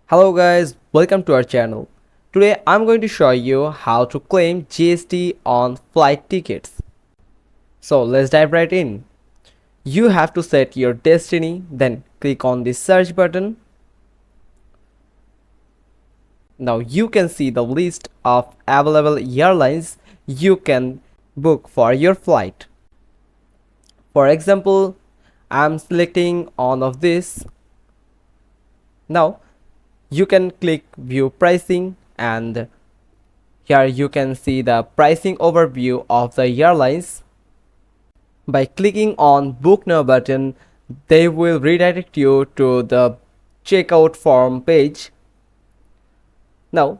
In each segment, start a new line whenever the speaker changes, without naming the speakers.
Hello guys, welcome to our channel. Today I'm going to show you how to claim GST on flight tickets. So let's dive right in. You have to set your destiny, then click on the search button. Now you can see the list of available airlines you can book for your flight. For example, I'm selecting one of these. Now you can click view pricing, and here you can see the pricing overview of the airlines. By clicking on book now button, they will redirect you to the checkout form page. Now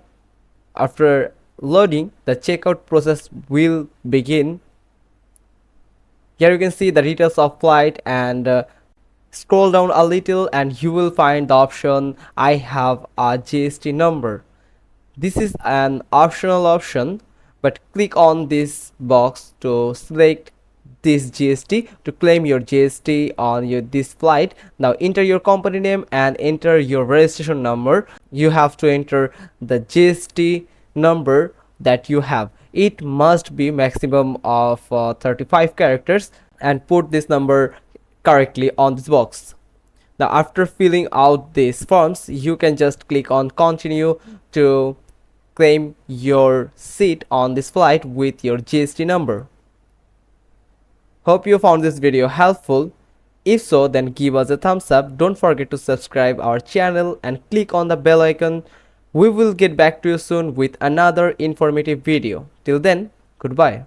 after loading, the checkout process will begin. Here you can see the details of flight, and scroll down a little and you will find the option I have a GST number. This is an optional option, but click on this box to select this GST to claim your GST on this flight. Now enter your company name and enter your registration number. You have to enter the GST number that you have. It must be maximum of 35 characters, and put this number correctly on this box. Now after filling out these forms, you can just click on continue to claim your seat on this flight with your GST number. Hope you found this video helpful. If so, then give us a thumbs up. Don't forget to subscribe our channel and click on the bell icon. We will get back to you soon with another informative video. Till then, goodbye.